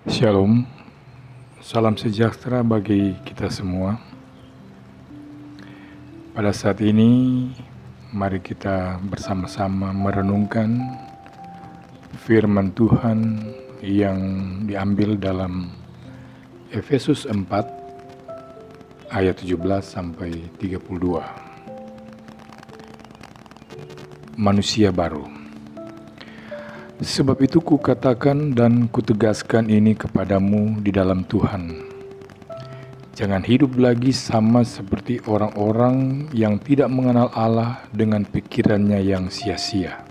Shalom, salam sejahtera bagi kita semua. Pada saat ini, mari kita bersama-sama merenungkan firman Tuhan yang diambil dalam Efesus 4 ayat 17 sampai 32. Manusia baru. Sebab itu kukatakan dan kutegaskan ini kepadamu di dalam Tuhan. Jangan hidup lagi sama seperti orang-orang yang tidak mengenal Allah dengan pikirannya yang sia-sia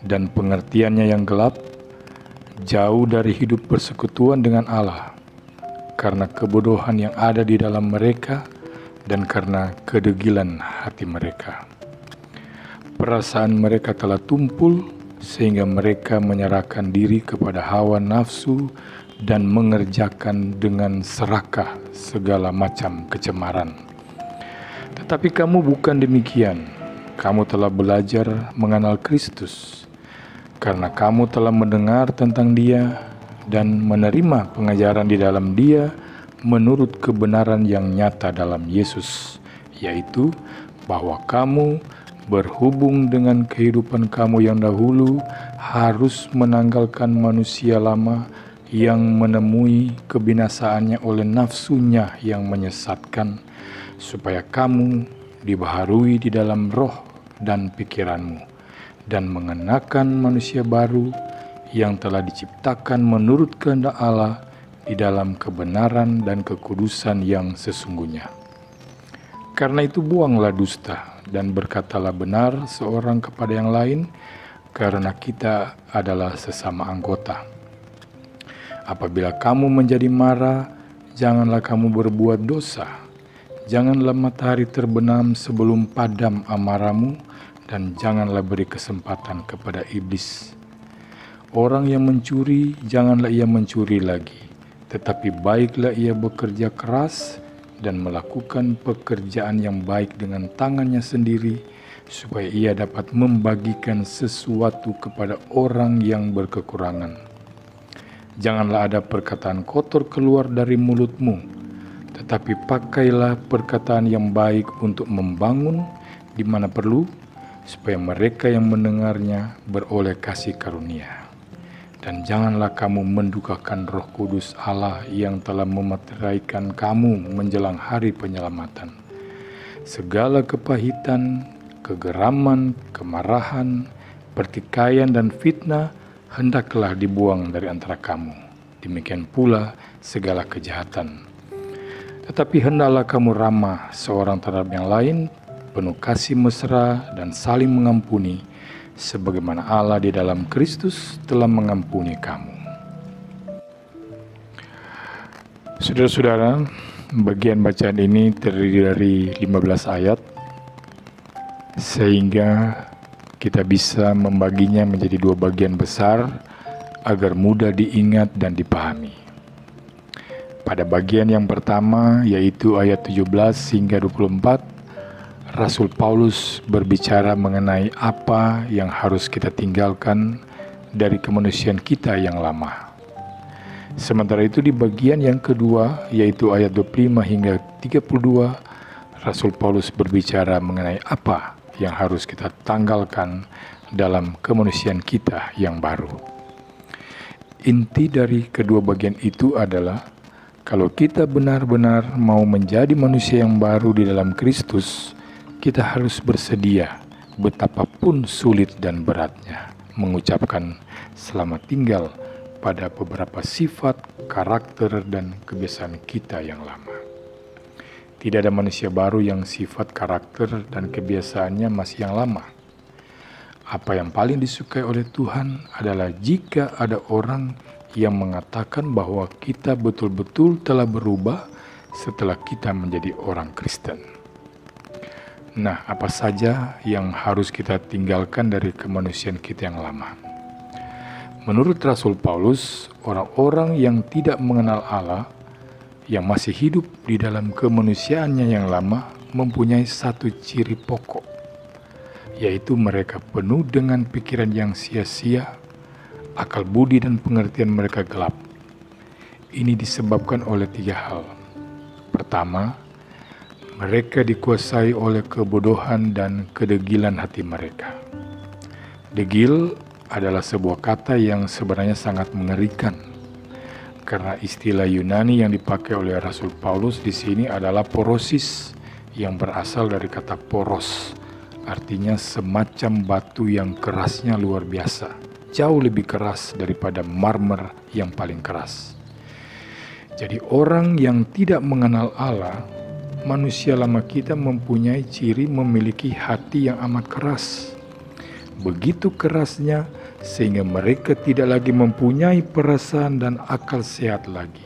dan pengertiannya yang gelap, jauh dari hidup persekutuan dengan Allah, karena kebodohan yang ada di dalam mereka dan karena kedegilan hati mereka. Perasaan mereka telah tumpul sehingga mereka menyerahkan diri kepada hawa nafsu dan mengerjakan dengan serakah segala macam kecemaran. Tetapi kamu bukan demikian. Kamu telah belajar mengenal Kristus, karena kamu telah mendengar tentang Dia dan menerima pengajaran di dalam Dia menurut kebenaran yang nyata dalam Yesus, yaitu bahwa kamu berhubung dengan kehidupan kamu yang dahulu harus menanggalkan manusia lama yang menemui kebinasaannya oleh nafsunya yang menyesatkan, supaya kamu dibaharui di dalam roh dan pikiranmu, dan mengenakan manusia baru yang telah diciptakan menurut kehendak Allah di dalam kebenaran dan kekudusan yang sesungguhnya. Karena itu buanglah dusta dan berkatalah benar seorang kepada yang lain, karena kita adalah sesama anggota. Apabila kamu menjadi marah, janganlah kamu berbuat dosa. Janganlah matahari terbenam sebelum padam amarahmu, dan janganlah beri kesempatan kepada iblis. Orang yang mencuri, janganlah ia mencuri lagi, tetapi baiklah ia bekerja keras dan melakukan pekerjaan yang baik dengan tangannya sendiri, supaya ia dapat membagikan sesuatu kepada orang yang berkekurangan. Janganlah ada perkataan kotor keluar dari mulutmu, tetapi pakailah perkataan yang baik untuk membangun di mana perlu, supaya mereka yang mendengarnya beroleh kasih karunia. Dan janganlah kamu mendukakan Roh Kudus Allah yang telah memeteraikan kamu menjelang hari penyelamatan. Segala kepahitan, kegeraman, kemarahan, pertikaian dan fitnah hendaklah dibuang dari antara kamu. Demikian pula segala kejahatan. Tetapi hendaklah kamu ramah seorang terhadap yang lain, penuh kasih mesra dan saling mengampuni, sebagaimana Allah di dalam Kristus telah mengampuni kamu. Saudara-saudara, bagian bacaan ini terdiri dari 15 ayat, sehingga kita bisa membaginya menjadi dua bagian besar agar mudah diingat dan dipahami. Pada bagian yang pertama, yaitu ayat 17 hingga 24, Rasul Paulus berbicara mengenai apa yang harus kita tinggalkan dari kemanusiaan kita yang lama. Sementara itu di bagian yang kedua, yaitu ayat 25 hingga 32, Rasul Paulus berbicara mengenai apa yang harus kita tanggalkan dalam kemanusiaan kita yang baru. Inti dari kedua bagian itu adalah, kalau kita benar-benar mau menjadi manusia yang baru di dalam Kristus, kita harus bersedia, betapapun sulit dan beratnya, mengucapkan selamat tinggal pada beberapa sifat, karakter, dan kebiasaan kita yang lama. Tidak ada manusia baru yang sifat, karakter, dan kebiasaannya masih yang lama. Apa yang paling disukai oleh Tuhan adalah jika ada orang yang mengatakan bahwa kita betul-betul telah berubah setelah kita menjadi orang Kristen. Nah, apa saja yang harus kita tinggalkan dari kemanusiaan kita yang lama? Menurut Rasul Paulus, orang-orang yang tidak mengenal Allah, yang masih hidup di dalam kemanusiaannya yang lama, mempunyai satu ciri pokok, yaitu mereka penuh dengan pikiran yang sia-sia, akal budi dan pengertian mereka gelap, Ini disebabkan oleh 3 hal. Pertama, mereka dikuasai oleh kebodohan dan kedegilan hati mereka. Degil adalah sebuah kata yang sebenarnya sangat mengerikan, karena istilah Yunani yang dipakai oleh Rasul Paulus di sini adalah porosis, yang berasal dari kata poros, artinya semacam batu yang kerasnya luar biasa, jauh lebih keras daripada marmer yang paling keras. Jadi orang yang tidak mengenal Allah, manusia lama kita mempunyai ciri memiliki hati yang amat keras. Begitu kerasnya sehingga mereka tidak lagi mempunyai perasaan dan akal sehat lagi.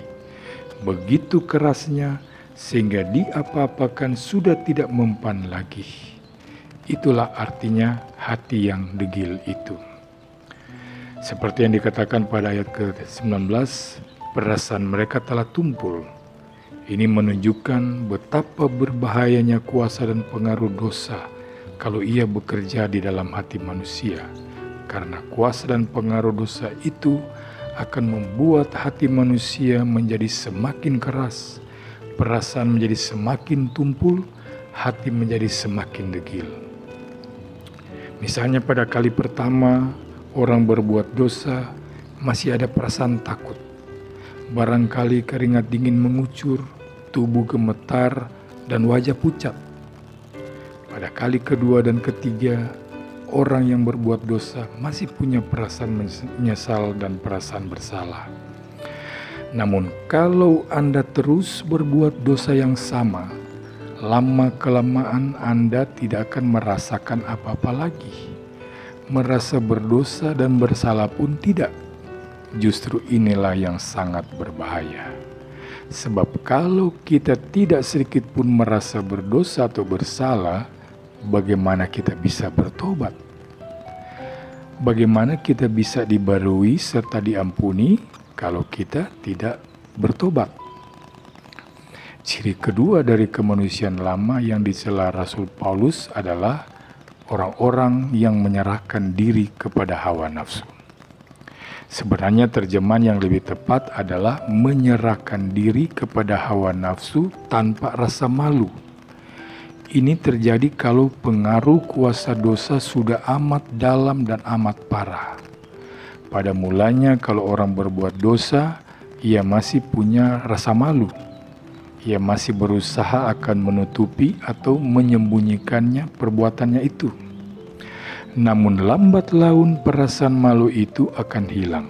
Begitu kerasnya sehingga diapa-apakan sudah tidak mempan lagi. Itulah artinya hati yang degil itu. Seperti yang dikatakan pada ayat ke-19, perasaan mereka telah tumpul. Ini menunjukkan betapa berbahayanya kuasa dan pengaruh dosa kalau ia bekerja di dalam hati manusia. Karena kuasa dan pengaruh dosa itu akan membuat hati manusia menjadi semakin keras, perasaan menjadi semakin tumpul, hati menjadi semakin degil. Misalnya pada kali pertama orang berbuat dosa, masih ada perasaan takut. Barangkali keringat dingin mengucur, tubuh gemetar, dan wajah pucat. Pada kali kedua dan ketiga, orang yang berbuat dosa masih punya perasaan menyesal dan perasaan bersalah. Namun kalau Anda terus berbuat dosa yang sama, lama-kelamaan Anda tidak akan merasakan apa-apa lagi. Merasa berdosa dan bersalah pun tidak. Justru inilah yang sangat berbahaya. Sebab kalau kita tidak sedikit pun merasa berdosa atau bersalah, bagaimana kita bisa bertobat? Bagaimana kita bisa dibarui serta diampuni kalau kita tidak bertobat? Ciri kedua dari kemanusiaan lama yang dicela Rasul Paulus adalah orang-orang yang menyerahkan diri kepada hawa nafsu. Sebenarnya terjemahan yang lebih tepat adalah menyerahkan diri kepada hawa nafsu tanpa rasa malu. Ini terjadi kalau pengaruh kuasa dosa sudah amat dalam dan amat parah. Pada mulanya kalau orang berbuat dosa, ia masih punya rasa malu. Ia masih berusaha akan menutupi atau menyembunyikannya perbuatannya itu. Namun lambat laun perasaan malu itu akan hilang.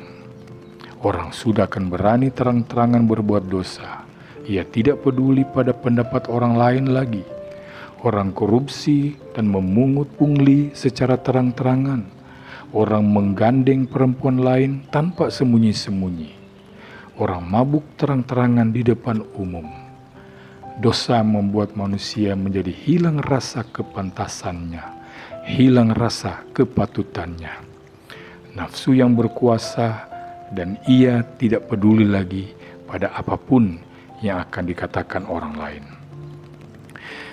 Orang sudah akan berani terang-terangan berbuat dosa. Ia tidak peduli pada pendapat orang lain lagi. Orang korupsi dan memungut pungli secara terang-terangan. Orang menggandeng perempuan lain tanpa sembunyi-sembunyi. Orang mabuk terang-terangan di depan umum. Dosa membuat manusia menjadi hilang rasa kepantasannya, hilang rasa kepatutannya. Nafsu yang berkuasa dan ia tidak peduli lagi pada apapun yang akan dikatakan orang lain.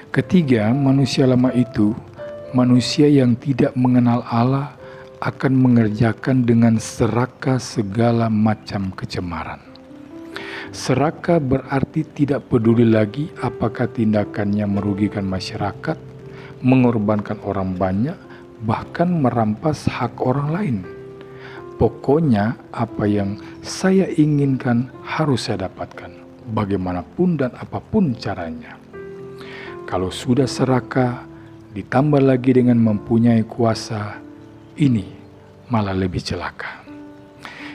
Ketiga, manusia lama itu, manusia yang tidak mengenal Allah akan mengerjakan dengan serakah segala macam kecemaran. Serakah berarti tidak peduli lagi apakah tindakannya merugikan masyarakat, mengorbankan orang banyak, bahkan merampas hak orang lain. Pokoknya apa yang saya inginkan harus saya dapatkan, bagaimanapun dan apapun caranya. Kalau sudah serakah, ditambah lagi dengan mempunyai kuasa, ini malah lebih celaka.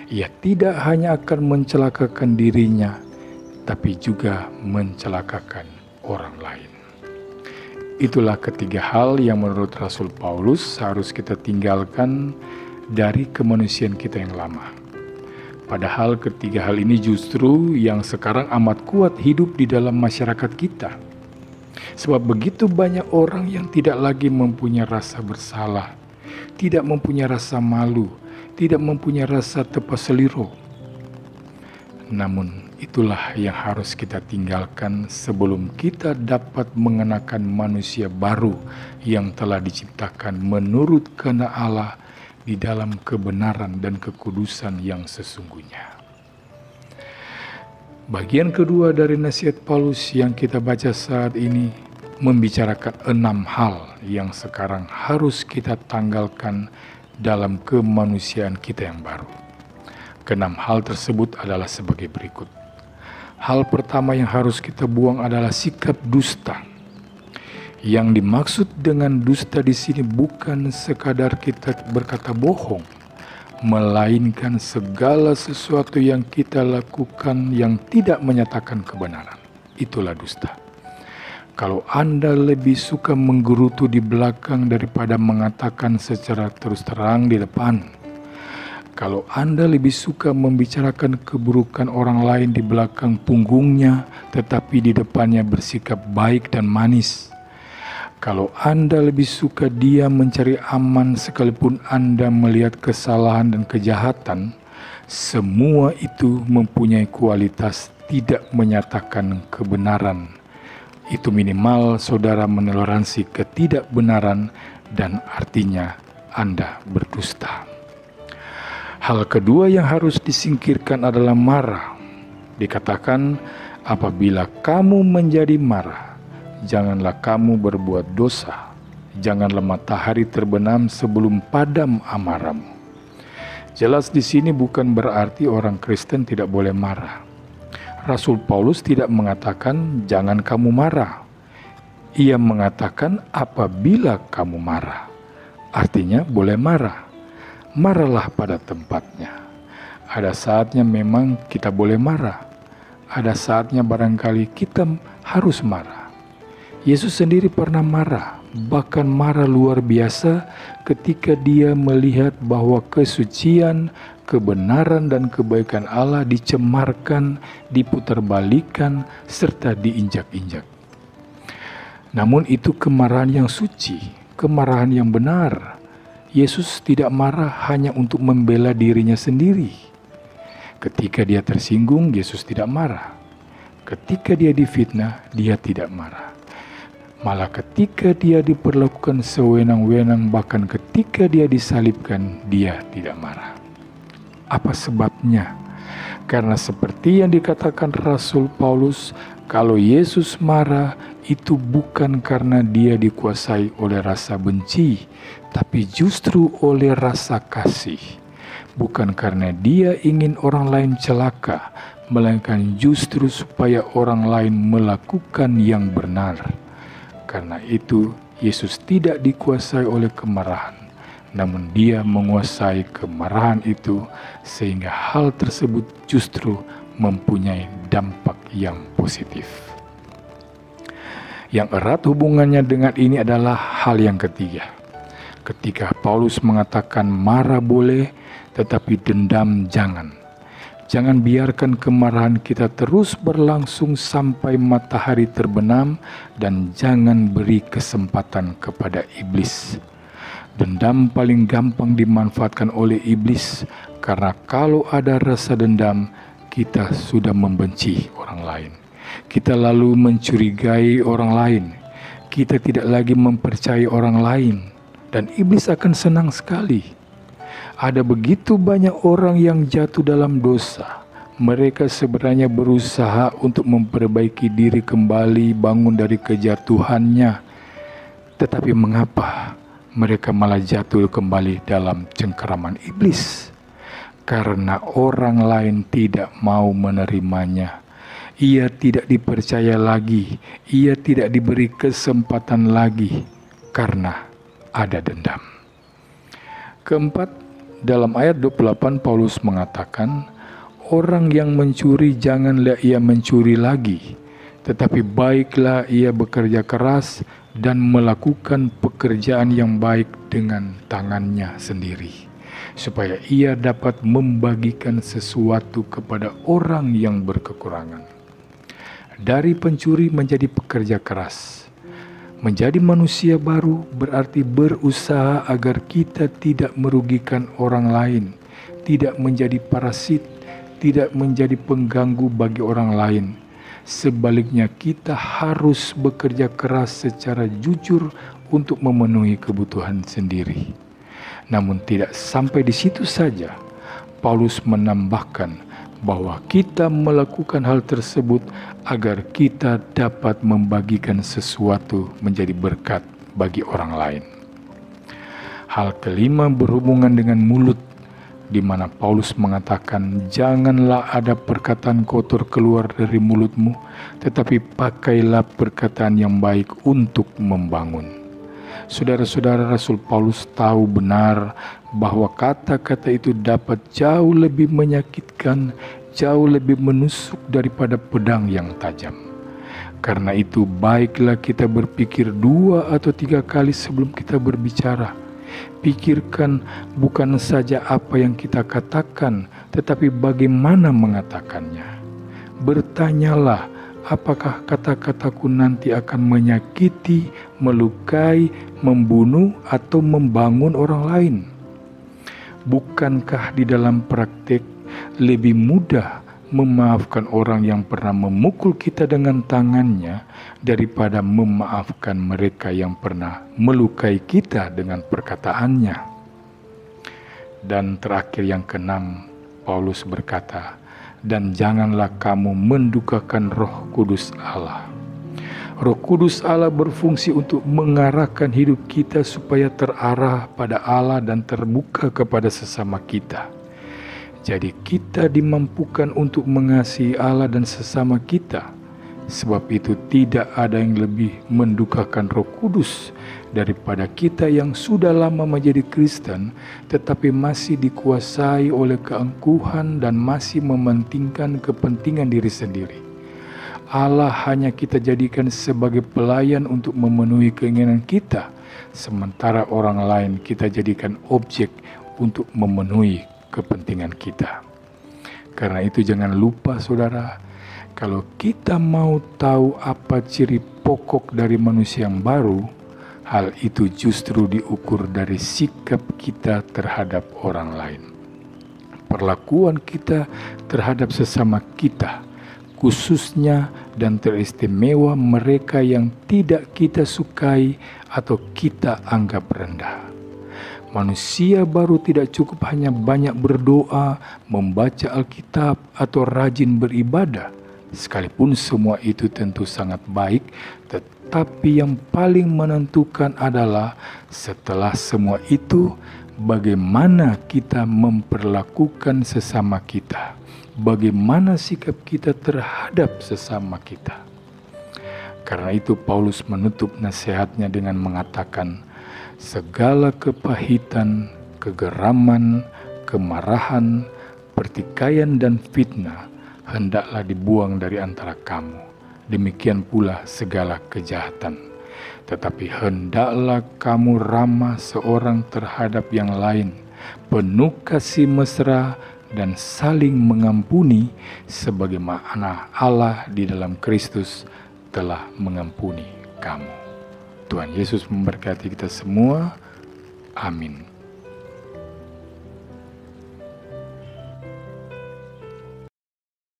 Ia tidak hanya akan mencelakakan dirinya, tapi juga mencelakakan orang lain. Itulah ketiga hal yang menurut Rasul Paulus harus kita tinggalkan dari kemanusiaan kita yang lama. Padahal ketiga hal ini justru yang sekarang amat kuat hidup di dalam masyarakat kita. Sebab begitu banyak orang yang tidak lagi mempunyai rasa bersalah, tidak mempunyai rasa malu, tidak mempunyai rasa tepaseliro. Namun itulah yang harus kita tinggalkan sebelum kita dapat mengenakan manusia baru yang telah diciptakan menurut kehendak Allah di dalam kebenaran dan kekudusan yang sesungguhnya. Bagian kedua dari nasihat Paulus yang kita baca saat ini membicarakan 6 hal yang sekarang harus kita tanggalkan dalam kemanusiaan kita yang baru. Keenam hal tersebut adalah sebagai berikut. Hal pertama yang harus kita buang adalah sikap dusta. Yang dimaksud dengan dusta di sini bukan sekadar kita berkata bohong, melainkan segala sesuatu yang kita lakukan yang tidak menyatakan kebenaran. Itulah dusta. Kalau Anda lebih suka menggerutu di belakang daripada mengatakan secara terus terang di depan, kalau Anda lebih suka membicarakan keburukan orang lain di belakang punggungnya, tetapi di depannya bersikap baik dan manis, kalau Anda lebih suka diam mencari aman sekalipun Anda melihat kesalahan dan kejahatan, semua itu mempunyai kualitas tidak menyatakan kebenaran. Itu minimal saudara menoleransi ketidakbenaran dan artinya Anda berdusta. Hal kedua yang harus disingkirkan adalah marah. Dikatakan, apabila kamu menjadi marah, janganlah kamu berbuat dosa. Janganlah matahari terbenam sebelum padam amarahmu. Jelas di sini bukan berarti orang Kristen tidak boleh marah. Rasul Paulus tidak mengatakan jangan kamu marah. Ia mengatakan apabila kamu marah. Artinya boleh marah. Marahlah pada tempatnya. Ada saatnya memang kita boleh marah. Ada saatnya barangkali kita harus marah. Yesus sendiri pernah marah, bahkan marah luar biasa ketika dia melihat bahwa kesucian, kebenaran dan kebaikan Allah dicemarkan, diputarbalikkan, serta diinjak-injak. Namun itu kemarahan yang suci, kemarahan yang benar. Yesus tidak marah hanya untuk membela dirinya sendiri. Ketika dia tersinggung, Yesus tidak marah. Ketika dia difitnah, dia tidak marah. Malah ketika dia diperlakukan sewenang-wenang, bahkan ketika dia disalibkan, dia tidak marah. Apa sebabnya? Karena seperti yang dikatakan Rasul Paulus, kalau Yesus marah, itu bukan karena dia dikuasai oleh rasa benci, tapi justru oleh rasa kasih. Bukan karena dia ingin orang lain celaka, melainkan justru supaya orang lain melakukan yang benar. Karena itu, Yesus tidak dikuasai oleh kemarahan, namun dia menguasai kemarahan itu sehingga hal tersebut justru mempunyai dampak yang positif. Yang erat hubungannya dengan ini adalah hal yang ketiga. Ketika Paulus mengatakan marah boleh, tetapi dendam jangan. Jangan biarkan kemarahan kita terus berlangsung sampai matahari terbenam, dan jangan beri kesempatan kepada iblis. Dendam paling gampang dimanfaatkan oleh iblis, karena kalau ada rasa dendam, kita sudah membenci orang lain. Kita lalu mencurigai orang lain. Kita tidak lagi mempercayai orang lain. Dan iblis akan senang sekali. Ada begitu banyak orang yang jatuh dalam dosa. Mereka sebenarnya berusaha untuk memperbaiki diri kembali, bangun dari kejatuhannya. Tetapi mengapa mereka malah jatuh kembali dalam cengkeraman iblis? Karena orang lain tidak mau menerimanya. Ia tidak dipercaya lagi. Ia tidak diberi kesempatan lagi karena ada dendam. Keempat, dalam ayat 28 Paulus mengatakan, orang yang mencuri janganlah ia mencuri lagi, tetapi baiklah ia bekerja keras dan melakukan pekerjaan yang baik dengan tangannya sendiri, supaya ia dapat membagikan sesuatu kepada orang yang berkekurangan. Dari pencuri menjadi pekerja keras. Menjadi manusia baru berarti berusaha agar kita tidak merugikan orang lain, tidak menjadi parasit, tidak menjadi pengganggu bagi orang lain. Sebaliknya kita harus bekerja keras secara jujur untuk memenuhi kebutuhan sendiri. Namun tidak sampai di situ saja. Paulus menambahkan bahwa kita melakukan hal tersebut agar kita dapat membagikan sesuatu menjadi berkat bagi orang lain. Hal kelima berhubungan dengan mulut, di mana Paulus mengatakan, janganlah ada perkataan kotor keluar dari mulutmu, tetapi pakailah perkataan yang baik untuk membangun. Saudara-saudara, Rasul Paulus tahu benar bahwa kata-kata itu dapat jauh lebih menyakitkan, jauh lebih menusuk daripada pedang yang tajam. Karena itu baiklah kita berpikir 2 atau 3 kali sebelum kita berbicara. Pikirkan bukan saja apa yang kita katakan, tetapi bagaimana mengatakannya. Bertanyalah, apakah kata-kataku nanti akan menyakiti, melukai, membunuh, atau membangun orang lain? Bukankah di dalam praktek lebih mudah memaafkan orang yang pernah memukul kita dengan tangannya daripada memaafkan mereka yang pernah melukai kita dengan perkataannya? Dan terakhir yang keenam, Paulus berkata, dan janganlah kamu mendukakan Roh Kudus Allah. Roh Kudus Allah berfungsi untuk mengarahkan hidup kita supaya terarah pada Allah dan terbuka kepada sesama kita. Jadi kita dimampukan untuk mengasihi Allah dan sesama kita. Sebab itu tidak ada yang lebih mendukakan Roh Kudus daripada kita yang sudah lama menjadi Kristen tetapi masih dikuasai oleh keangkuhan dan masih mementingkan kepentingan diri sendiri. Allah hanya kita jadikan sebagai pelayan untuk memenuhi keinginan kita, sementara orang lain kita jadikan objek untuk memenuhi kepentingan kita. Karena itu jangan lupa saudara, kalau kita mau tahu apa ciri pokok dari manusia yang baru, hal itu justru diukur dari sikap kita terhadap orang lain. Perlakuan kita terhadap sesama kita, khususnya dan teristimewa mereka yang tidak kita sukai atau kita anggap rendah. Manusia baru tidak cukup hanya banyak berdoa, membaca Alkitab, atau rajin beribadah. Sekalipun semua itu tentu sangat baik, tetapi yang paling menentukan adalah setelah semua itu, bagaimana kita memperlakukan sesama kita. Bagaimana sikap kita terhadap sesama kita. Karena itu Paulus menutup nasihatnya dengan mengatakan, segala kepahitan, kegeraman, kemarahan, pertikaian dan fitnah hendaklah dibuang dari antara kamu. Demikian pula segala kejahatan. Tetapi hendaklah kamu ramah seorang terhadap yang lain, penuh kasih mesra dan saling mengampuni sebagaimana Allah di dalam Kristus telah mengampuni kamu. Tuhan Yesus memberkati kita semua. Amin.